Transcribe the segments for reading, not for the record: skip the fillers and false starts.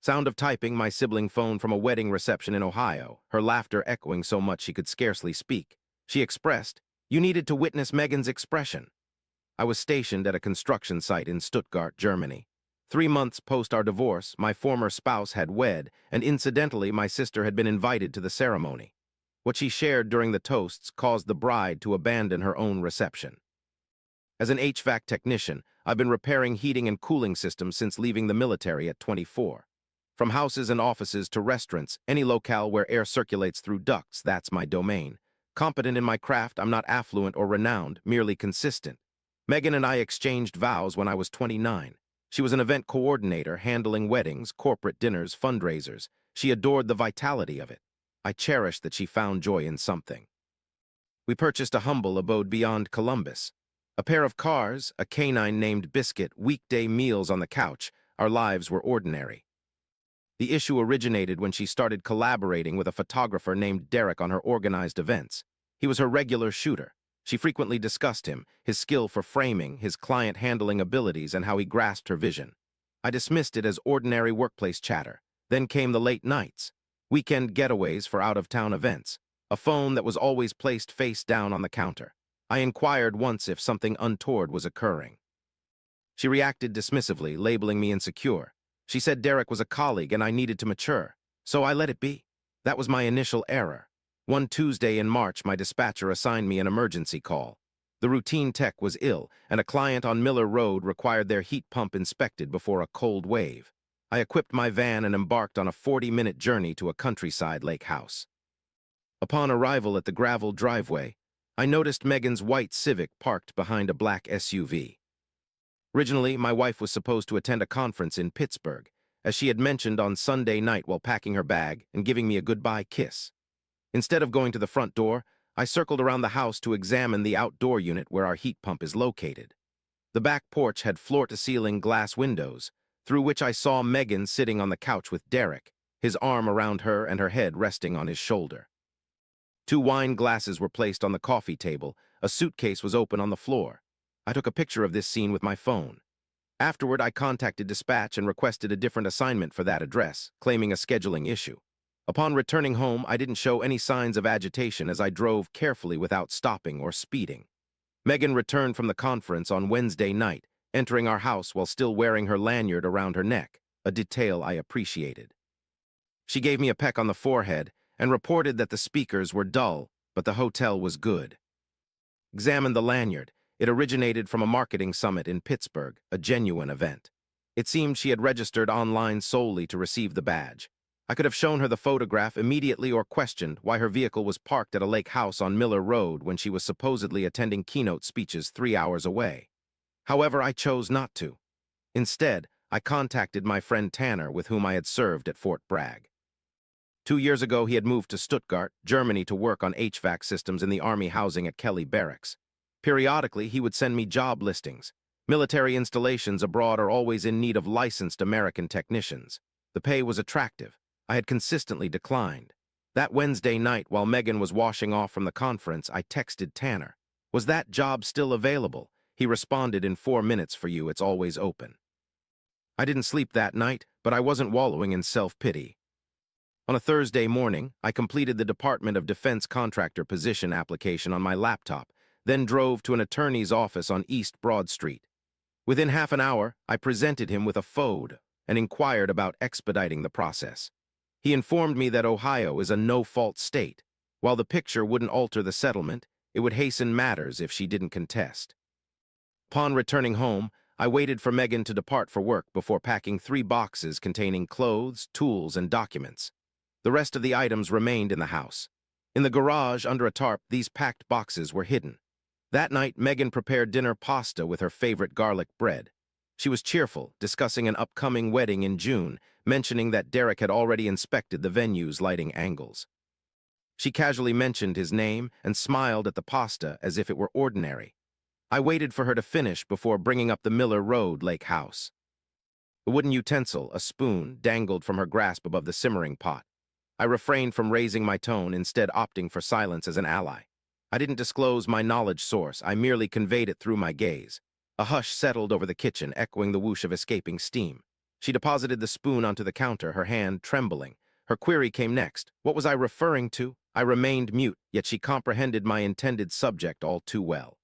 Sound of typing my sibling phone from a wedding reception in Ohio, her laughter echoing so much she could scarcely speak. She expressed, "You needed to witness Megan's expression." I was stationed at a construction site in Stuttgart, Germany. 3 months post our divorce, my former spouse had wed, and incidentally, my sister had been invited to the ceremony. What she shared during the toasts caused the bride to abandon her own reception. As an HVAC technician, I've been repairing heating and cooling systems since leaving the military at 24. From houses and offices to restaurants, any locale where air circulates through ducts, that's my domain. Competent in my craft, I'm not affluent or renowned, merely consistent. Megan and I exchanged vows when I was 29. She was an event coordinator, handling weddings, corporate dinners, fundraisers. She adored the vitality of it. I cherished that she found joy in something. We purchased a humble abode beyond Columbus. A pair of cars, a canine named Biscuit, weekday meals on the couch. Our lives were ordinary. The issue originated when she started collaborating with a photographer named Derek on her organized events. He was her regular shooter. She frequently discussed him, his skill for framing, his client handling abilities, and how he grasped her vision. I dismissed it as ordinary workplace chatter. Then came the late nights, weekend getaways for out-of-town events, a phone that was always placed face down on the counter. I inquired once if something untoward was occurring. She reacted dismissively, labeling me insecure. She said Derek was a colleague and I needed to mature, so I let it be. That was my initial error. One Tuesday in March, my dispatcher assigned me an emergency call. The routine tech was ill, and a client on Miller Road required their heat pump inspected before a cold wave. I equipped my van and embarked on a 40-minute journey to a countryside lake house. Upon arrival at the gravel driveway, I noticed Megan's white Civic parked behind a black SUV. Originally, my wife was supposed to attend a conference in Pittsburgh, as she had mentioned on Sunday night while packing her bag and giving me a goodbye kiss. Instead of going to the front door, I circled around the house to examine the outdoor unit where our heat pump is located. The back porch had floor-to-ceiling glass windows, through which I saw Megan sitting on the couch with Derek, his arm around her and her head resting on his shoulder. 2 wine glasses were placed on the coffee table. A suitcase was open on the floor. I took a picture of this scene with my phone. Afterward, I contacted dispatch and requested a different assignment for that address, claiming a scheduling issue. Upon returning home, I didn't show any signs of agitation as I drove carefully without stopping or speeding. Megan returned from the conference on Wednesday night, entering our house while still wearing her lanyard around her neck, a detail I appreciated. She gave me a peck on the forehead and reported that the speakers were dull, but the hotel was good. Examined the lanyard. It originated from a marketing summit in Pittsburgh, a genuine event. It seemed she had registered online solely to receive the badge. I could have shown her the photograph immediately or questioned why her vehicle was parked at a lake house on Miller Road when she was supposedly attending keynote speeches 3 hours away. However, I chose not to. Instead, I contacted my friend Tanner, with whom I had served at Fort Bragg. 2 years ago, he had moved to Stuttgart, Germany to work on HVAC systems in the Army housing at Kelly Barracks. Periodically, he would send me job listings. Military installations abroad are always in need of licensed American technicians. The pay was attractive. I had consistently declined. That Wednesday night, while Megan was washing off from the conference, I texted Tanner. "Was that job still available?" He responded, "In 4 minutes for you, it's always open." I didn't sleep that night, but I wasn't wallowing in self-pity. On a Thursday morning, I completed the Department of Defense contractor position application on my laptop, then drove to an attorney's office on East Broad Street. Within half an hour, I presented him with a FOD and inquired about expediting the process. He informed me that Ohio is a no-fault state. While the picture wouldn't alter the settlement, it would hasten matters if she didn't contest. Upon returning home, I waited for Megan to depart for work before packing 3 boxes containing clothes, tools, and documents. The rest of the items remained in the house. In the garage, under a tarp, these packed boxes were hidden. That night, Megan prepared dinner pasta with her favorite garlic bread. She was cheerful, discussing an upcoming wedding in June, mentioning that Derek had already inspected the venue's lighting angles. She casually mentioned his name and smiled at the pasta as if it were ordinary. I waited for her to finish before bringing up the Miller Road lake house. A wooden utensil, a spoon, dangled from her grasp above the simmering pot. I refrained from raising my tone, instead opting for silence as an ally. I didn't disclose my knowledge source, I merely conveyed it through my gaze. A hush settled over the kitchen, echoing the whoosh of escaping steam. She deposited the spoon onto the counter, her hand trembling. Her query came next. What was I referring to? I remained mute, yet she comprehended my intended subject all too well.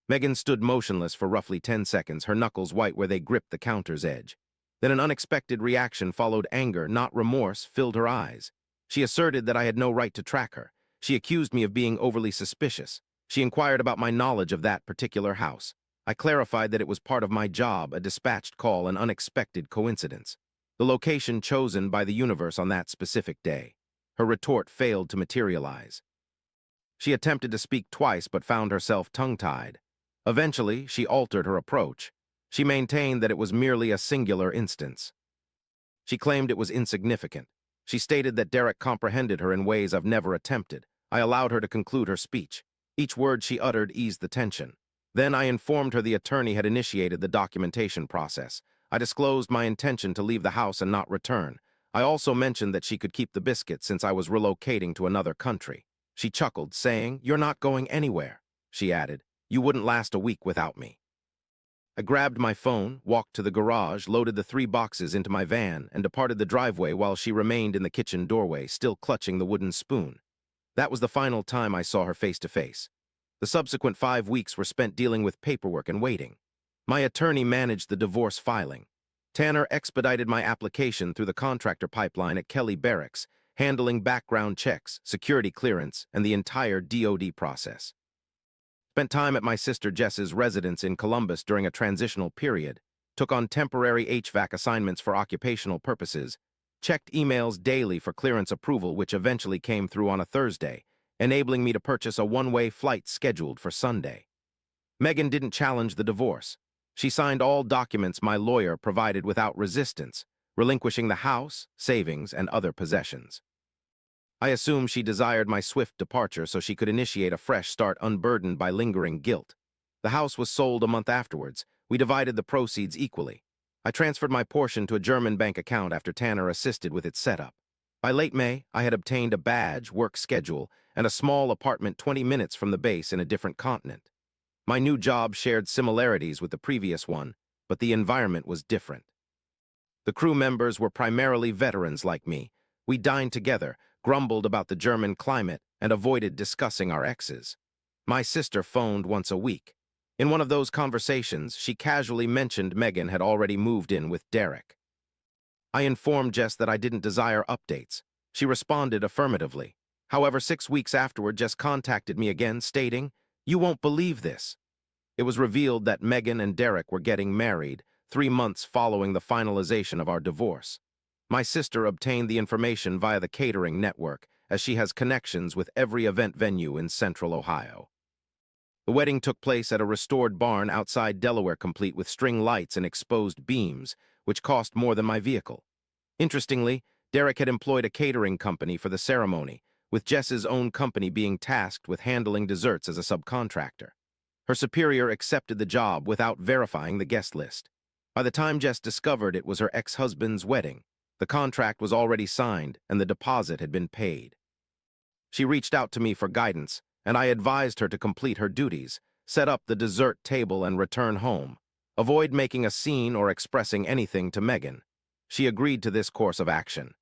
Megan stood motionless for roughly 10 seconds, her knuckles white where they gripped the counter's edge. Then an unexpected reaction followed. Anger, not remorse, filled her eyes. She asserted that I had no right to track her. She accused me of being overly suspicious. She inquired about my knowledge of that particular house. I clarified that it was part of my job, a dispatched call, an unexpected coincidence. The location chosen by the universe on that specific day. Her retort failed to materialize. She attempted to speak twice but found herself tongue-tied. Eventually, she altered her approach. She maintained that it was merely a singular instance. She claimed it was insignificant. She stated that Derek comprehended her in ways I've never attempted. I allowed her to conclude her speech. Each word she uttered eased the tension. Then I informed her the attorney had initiated the documentation process. I disclosed my intention to leave the house and not return. I also mentioned that she could keep the biscuit since I was relocating to another country. She chuckled, saying, "You're not going anywhere," she added. "You wouldn't last a week without me." I grabbed my phone, walked to the garage, loaded the 3 boxes into my van, and departed the driveway while she remained in the kitchen doorway, still clutching the wooden spoon. That was the final time I saw her face to face. The subsequent 5 weeks were spent dealing with paperwork and waiting. My attorney managed the divorce filing. Tanner expedited my application through the contractor pipeline at Kelly Barracks, handling background checks, security clearance, and the entire DOD process. Spent time at my sister Jess's residence in Columbus during a transitional period, took on temporary HVAC assignments for occupational purposes, checked emails daily for clearance approval, which eventually came through on a Thursday, enabling me to purchase a one-way flight scheduled for Sunday. Megan didn't challenge the divorce. She signed all documents my lawyer provided without resistance, relinquishing the house, savings, and other possessions. I assumed she desired my swift departure so she could initiate a fresh start unburdened by lingering guilt. The house was sold a month afterwards. We divided the proceeds equally. I transferred my portion to a German bank account after Tanner assisted with its setup. By late May, I had obtained a badge, work schedule, and a small apartment 20 minutes from the base in a different continent. My new job shared similarities with the previous one, but the environment was different. The crew members were primarily veterans like me. We dined together, grumbled about the German climate, and avoided discussing our exes. My sister phoned once a week. In one of those conversations, she casually mentioned Megan had already moved in with Derek. I informed Jess that I didn't desire updates. She responded affirmatively. However, 6 weeks afterward, Jess contacted me again, stating, "You won't believe this." It was revealed that Megan and Derek were getting married 3 months following the finalization of our divorce. My sister obtained the information via the catering network, as she has connections with every event venue in Central Ohio. The wedding took place at a restored barn outside Delaware, complete with string lights and exposed beams, which cost more than my vehicle. Interestingly, Derek had employed a catering company for the ceremony, with Jess's own company being tasked with handling desserts as a subcontractor. Her superior accepted the job without verifying the guest list. By the time Jess discovered it was her ex-husband's wedding, the contract was already signed and the deposit had been paid. She reached out to me for guidance, and I advised her to complete her duties, set up the dessert table, and return home. Avoid making a scene or expressing anything to Megan. She agreed to this course of action.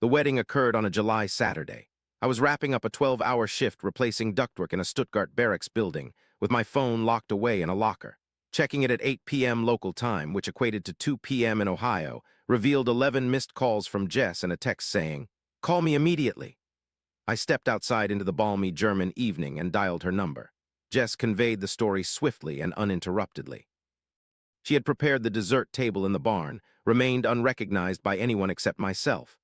The wedding occurred on a July Saturday. I was wrapping up a 12-hour shift replacing ductwork in a Stuttgart barracks building, with my phone locked away in a locker. Checking it at 8 p.m. local time, which equated to 2 p.m. in Ohio, revealed 11 missed calls from Jess and a text saying, "Call me immediately." I stepped outside into the balmy German evening and dialed her number. Jess conveyed the story swiftly and uninterruptedly. She had prepared the dessert table in the barn, remained unrecognized by anyone except myself.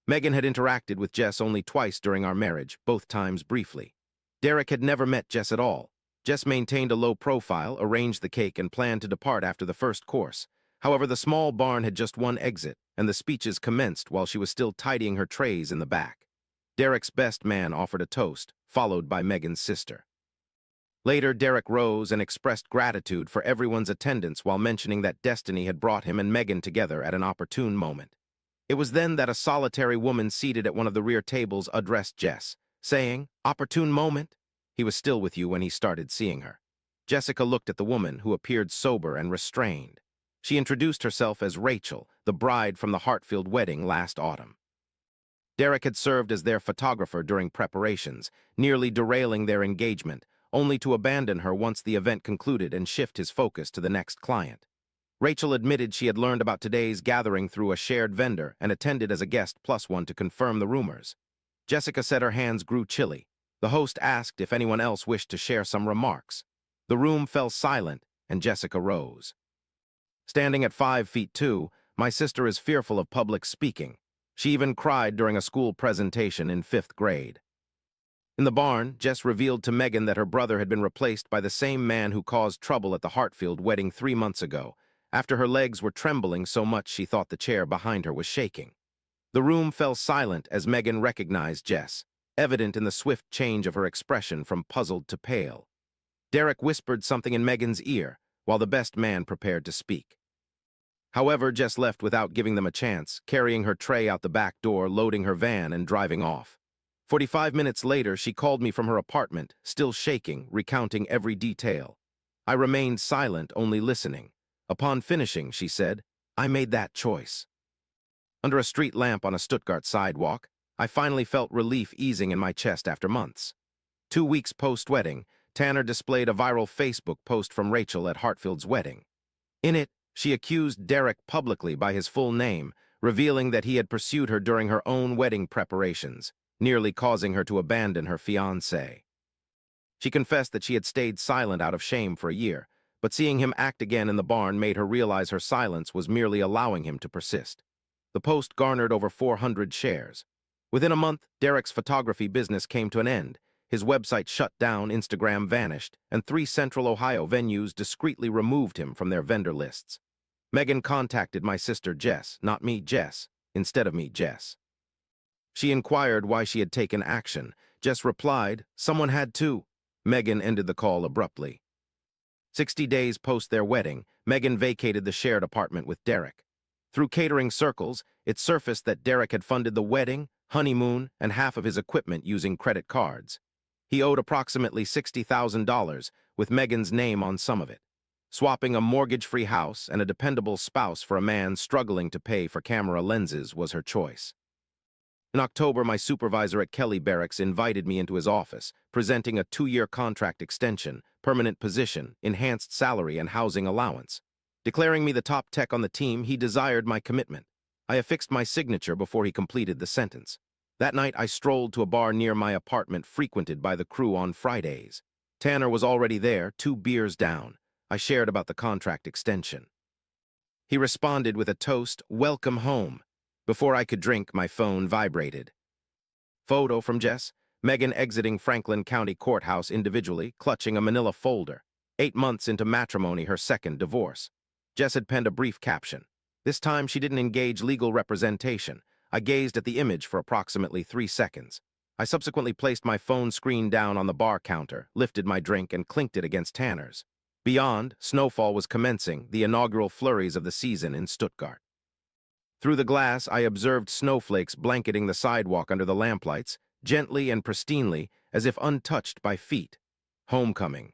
Megan had interacted with Jess only twice during our marriage, both times briefly. Derek had never met Jess at all. Jess maintained a low profile, arranged the cake, and planned to depart after the first course. However, the small barn had just one exit, and the speeches commenced while she was still tidying her trays in the back. Derek's best man offered a toast, followed by Megan's sister. Later, Derek rose and expressed gratitude for everyone's attendance while mentioning that destiny had brought him and Megan together at an opportune moment. It was then that a solitary woman seated at one of the rear tables addressed Jess, saying, "Opportune moment?" He was still with you when he started seeing her. Jessica looked at the woman, who appeared sober and restrained. She introduced herself as Rachel, the bride from the Hartfield wedding last autumn. Derek had served as their photographer during preparations, nearly derailing their engagement, only to abandon her once the event concluded and shift his focus to the next client. Rachel admitted she had learned about today's gathering through a shared vendor and attended as a guest plus one to confirm the rumors. Jessica said her hands grew chilly. The host asked if anyone else wished to share some remarks. The room fell silent, and Jessica rose. Standing at 5'2", my sister is fearful of public speaking. She even cried during a school presentation in 5th grade. In the barn, Jess revealed to Megan that her brother had been replaced by the same man who caused trouble at the Hartfield wedding 3 months ago, after her legs were trembling so much she thought the chair behind her was shaking. The room fell silent as Megan recognized Jess, evident in the swift change of her expression from puzzled to pale. Derek whispered something in Megan's ear, while the best man prepared to speak. However, Jess left without giving them a chance, carrying her tray out the back door, loading her van, and driving off. 45 minutes later, she called me from her apartment, still shaking, recounting every detail. I remained silent, only listening. Upon finishing, she said, "I made that choice." Under a street lamp on a Stuttgart sidewalk, I finally felt relief easing in my chest after months. 2 weeks post-wedding, Tanner displayed a viral Facebook post from Rachel at Hartfield's wedding. In it, she accused Derek publicly by his full name, revealing that he had pursued her during her own wedding preparations, nearly causing her to abandon her fiancé. She confessed that she had stayed silent out of shame for a year, but seeing him act again in the barn made her realize her silence was merely allowing him to persist. The post garnered over 400 shares. Within a month, Derek's photography business came to an end. His website shut down, Instagram vanished, and 3 Central Ohio venues discreetly removed him from their vendor lists. Megan contacted my sister Jess, not me, Jess, instead of me, Jess. She inquired why she had taken action. Jess replied, "Someone had to." Megan ended the call abruptly. 60 days post their wedding, Megan vacated the shared apartment with Derek. Through catering circles, it surfaced that Derek had funded the wedding, honeymoon, and half of his equipment using credit cards. He owed approximately $60,000, with Megan's name on some of it. Swapping a mortgage-free house and a dependable spouse for a man struggling to pay for camera lenses was her choice. In October, my supervisor at Kelly Barracks invited me into his office, presenting a 2-year contract extension, permanent position, enhanced salary, and housing allowance. Declaring me the top tech on the team, he desired my commitment. I affixed my signature before he completed the sentence. That night, I strolled to a bar near my apartment frequented by the crew on Fridays. Tanner was already there, 2 beers down. I shared about the contract extension. He responded with a toast, "Welcome home." Before I could drink, my phone vibrated. Photo from Jess, Megan exiting Franklin County Courthouse individually, clutching a manila folder. 8 months into matrimony, her second divorce. Jess had penned a brief caption. This time, she didn't engage legal representation. I gazed at the image for approximately 3 seconds. I subsequently placed my phone screen down on the bar counter, lifted my drink, and clinked it against Tanner's. Beyond, snowfall was commencing, the inaugural flurries of the season in Stuttgart. Through the glass, I observed snowflakes blanketing the sidewalk under the lamplights, gently and pristinely, as if untouched by feet. Homecoming.